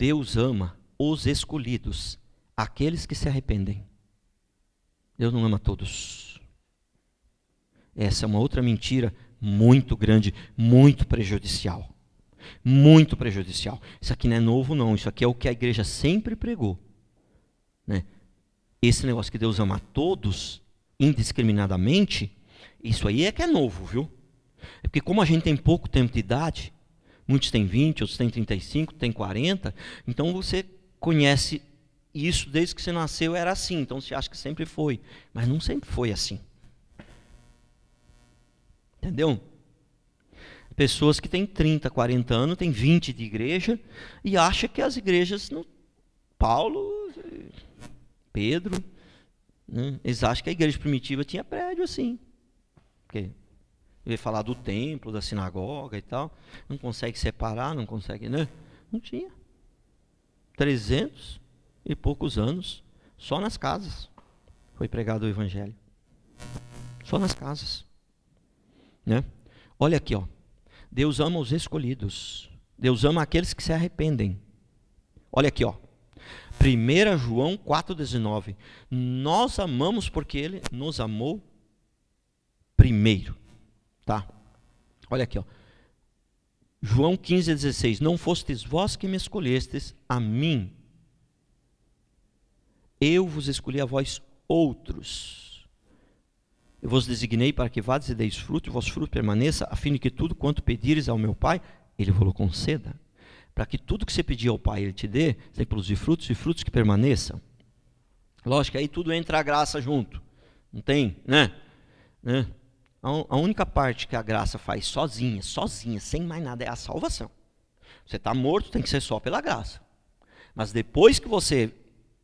Deus ama os escolhidos, aqueles que se arrependem. Deus não ama todos. Essa é uma outra mentira muito grande, muito prejudicial. Muito prejudicial. Isso aqui não é novo, não. Isso aqui é o que a igreja sempre pregou, né? Esse negócio que Deus ama a todos, indiscriminadamente, isso aí é que é novo, viu? É porque como a gente tem pouco tempo de idade, muitos têm 20, outros têm 35, têm 40, então você conhece isso desde que você nasceu, era assim, então você acha que sempre foi. Mas não sempre foi assim. Entendeu? Pessoas que têm 30, 40 anos, têm 20 de igreja, e acham que as igrejas, Paulo, Pedro, né, eles acham que a igreja primitiva tinha prédio assim. Porque ele ia falar do templo, da sinagoga e tal, não consegue separar, não consegue, né? Não tinha. 300 e poucos anos, só nas casas foi pregado o evangelho. Só nas casas, né? Olha aqui, ó. Deus ama os escolhidos. Deus ama aqueles que se arrependem. Olha aqui, ó. 1 João 4,19. Nós amamos porque Ele nos amou primeiro. Tá? Olha aqui, ó. João 15,16. Não fostes vós que me escolhestes, a mim. Eu vos escolhi a vós outros. Eu vos designei para que vades e deis fruto, e vosso fruto permaneça, a fim de que tudo quanto pedires ao meu Pai, Ele vos conceda. Para que tudo que você pedir ao Pai, Ele te dê, você tem que produzir frutos e frutos que permaneçam. Lógico, aí tudo entra a graça junto. Não tem, né? A única parte que a graça faz sozinha, sem mais nada, é a salvação. Você está morto, tem que ser só pela graça. Mas depois que você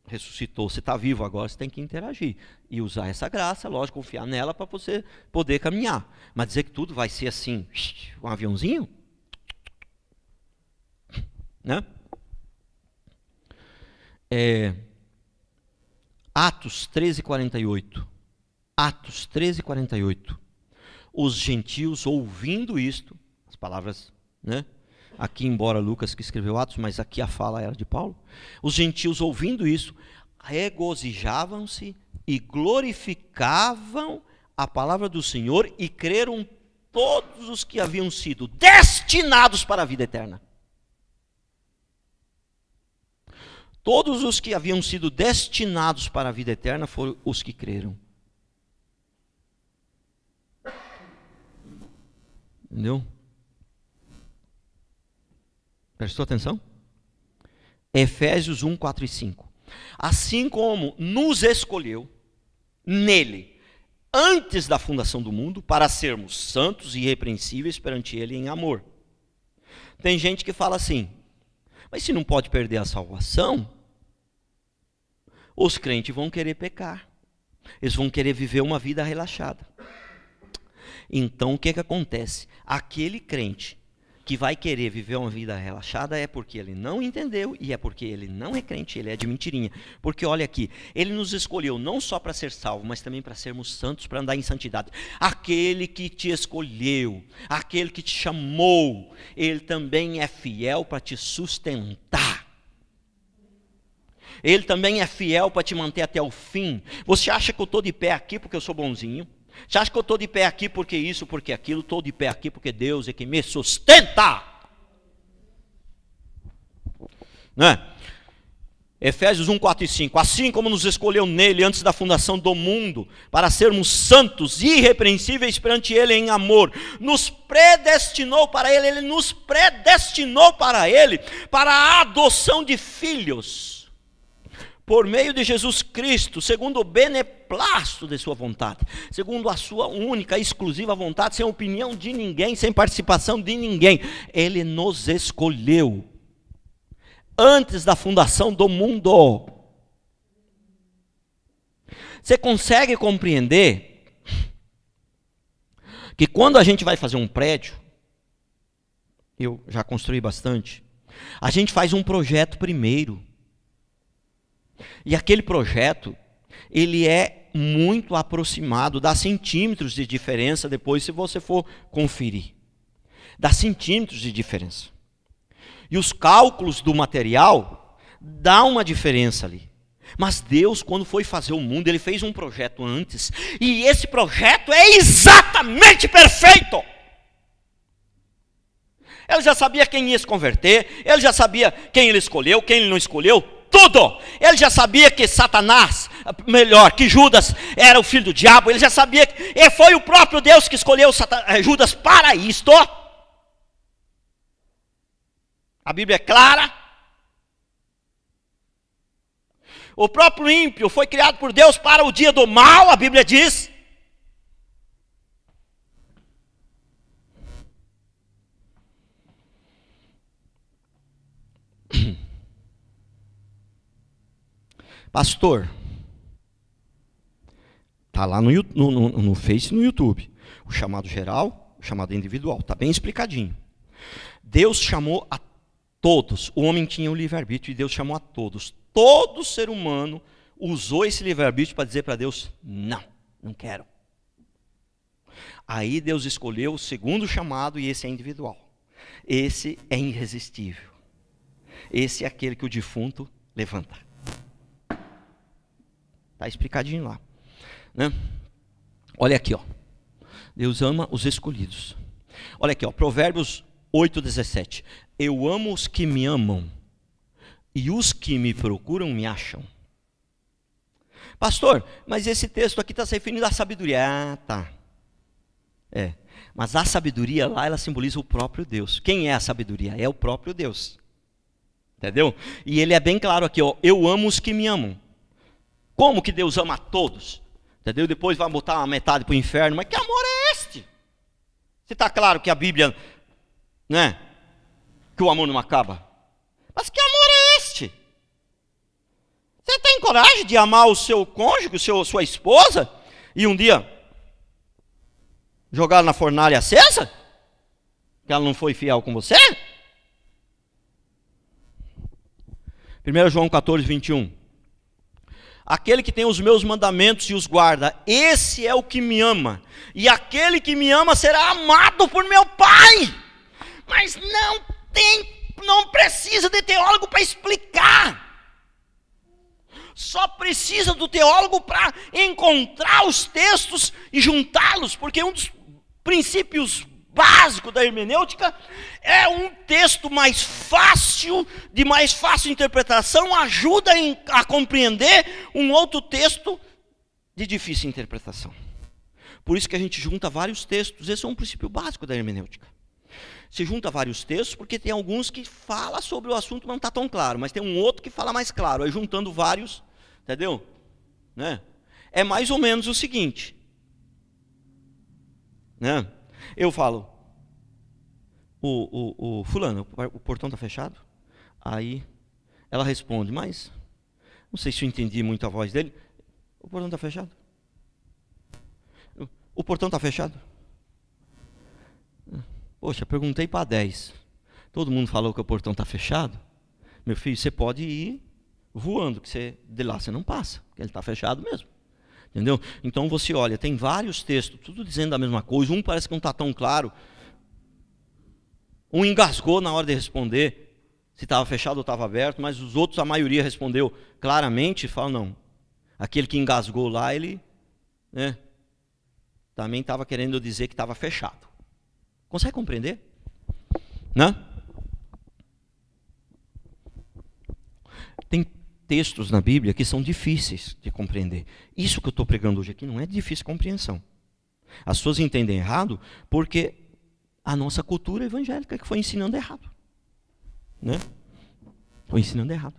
ressuscitou, você está vivo agora, você tem que interagir. E usar essa graça, lógico, confiar nela para você poder caminhar. Mas dizer que tudo vai ser assim, um aviãozinho? Né? Atos 13:48. Atos 13:48. Os gentios ouvindo isto, as palavras, né? Aqui, embora Lucas que escreveu Atos, mas aqui a fala era de Paulo. Os gentios ouvindo isso, regozijavam-se e glorificavam a palavra do Senhor e creram todos os que haviam sido destinados para a vida eterna. Todos os que haviam sido destinados para a vida eterna foram os que creram. Entendeu? Prestou atenção? Efésios 1, 4 e 5. Assim como nos escolheu nele, antes da fundação do mundo, para sermos santos e irrepreensíveis perante ele em amor. Tem gente que fala assim, mas se não pode perder a salvação, os crentes vão querer pecar. Eles vão querer viver uma vida relaxada. Então o que acontece? Aquele crente que vai querer viver uma vida relaxada é porque ele não entendeu e é porque ele não é crente, ele é de mentirinha. Porque olha aqui, ele nos escolheu não só para ser salvo, mas também para sermos santos, para andar em santidade. Aquele que te escolheu, aquele que te chamou, ele também é fiel para te sustentar. Ele também é fiel para te manter até o fim. Você acha que eu estou de pé aqui porque eu sou bonzinho? Você acha que eu estou de pé aqui porque isso, porque aquilo? Estou de pé aqui porque Deus é quem me sustenta. Né? Efésios 1, 4 e 5. Assim como nos escolheu nele antes da fundação do mundo, para sermos santos e irrepreensíveis perante ele em amor, nos predestinou para ele, ele nos predestinou para ele, para a adoção de filhos, por meio de Jesus Cristo, segundo o beneplácito de sua vontade, segundo a sua única e exclusiva vontade, sem opinião de ninguém, sem participação de ninguém. Ele nos escolheu antes da fundação do mundo. Você consegue compreender que quando a gente vai fazer um prédio, eu já construí bastante, a gente faz um projeto primeiro. E aquele projeto, ele é muito aproximado, dá centímetros de diferença depois se você for conferir. Dá centímetros de diferença. E os cálculos do material dá uma diferença ali. Mas Deus, quando foi fazer o mundo, Ele fez um projeto antes. E esse projeto é exatamente perfeito. Ele já sabia quem ia se converter. Ele já sabia quem Ele escolheu, quem Ele não escolheu. Tudo. Ele já sabia que Satanás, melhor, que Judas era o filho do diabo. Ele já sabia que foi o próprio Deus que escolheu Judas para isto. A Bíblia é clara. O próprio ímpio foi criado por Deus para o dia do mal, a Bíblia diz. Pastor, está lá no Face e no YouTube. O chamado geral, o chamado individual. Está bem explicadinho. Deus chamou a todos. O homem tinha o livre-arbítrio e Deus chamou a todos. Todo ser humano usou esse livre-arbítrio para dizer para Deus, não quero. Aí Deus escolheu o segundo chamado e esse é individual. Esse é irresistível. Esse é aquele que o defunto levanta. Está explicadinho lá. Né? Olha aqui, ó. Deus ama os escolhidos. Olha aqui, ó, Provérbios 8:17. Eu amo os que me amam. E os que me procuram me acham. Pastor, mas esse texto aqui está se referindo à sabedoria. Ah, tá. Mas a sabedoria lá, ela simboliza o próprio Deus. Quem é a sabedoria? É o próprio Deus. Entendeu? E ele é bem claro aqui, ó. Eu amo os que me amam. Como que Deus ama a todos? Entendeu? Depois vai botar uma metade para o inferno. Mas que amor é este? Se está claro que a Bíblia, né? Que o amor não acaba. Mas que amor é este? Você tem coragem de amar o seu cônjuge, sua esposa, e um dia jogar na fornalha acesa? Que ela não foi fiel com você? 1 João 14:21. Aquele que tem os meus mandamentos e os guarda, esse é o que me ama. E aquele que me ama será amado por meu Pai. Mas não precisa de teólogo para explicar. Só precisa do teólogo para encontrar os textos e juntá-los, porque um dos princípios básicos da hermenêutica é um texto de mais fácil interpretação, ajuda a compreender um outro texto de difícil interpretação. Por isso que a gente junta vários textos. Esse é um princípio básico da hermenêutica. Se junta vários textos, porque tem alguns que falam sobre o assunto, mas não está tão claro. Mas tem um outro que fala mais claro. Aí juntando vários, entendeu? Né? É mais ou menos o seguinte. Né? Eu falo, o fulano, o portão está fechado? Aí ela responde, mas não sei se eu entendi muito a voz dele. O portão está fechado? O portão está fechado? Poxa, perguntei para 10. Todo mundo falou que o portão está fechado. Meu filho, você pode ir voando, que de lá você não passa, porque ele está fechado mesmo. Entendeu? Então você olha, tem vários textos, tudo dizendo a mesma coisa. Um parece que não está tão claro. Um engasgou na hora de responder, se estava fechado ou estava aberto, mas os outros, a maioria respondeu claramente e fala, não. Aquele que engasgou lá, ele também estava querendo dizer que estava fechado. Consegue compreender? Né? Tem textos na Bíblia que são difíceis de compreender. Isso que eu estou pregando hoje aqui não é de difícil compreensão. As pessoas entendem errado porque a nossa cultura evangélica que foi ensinando errado. Né? Foi ensinando errado.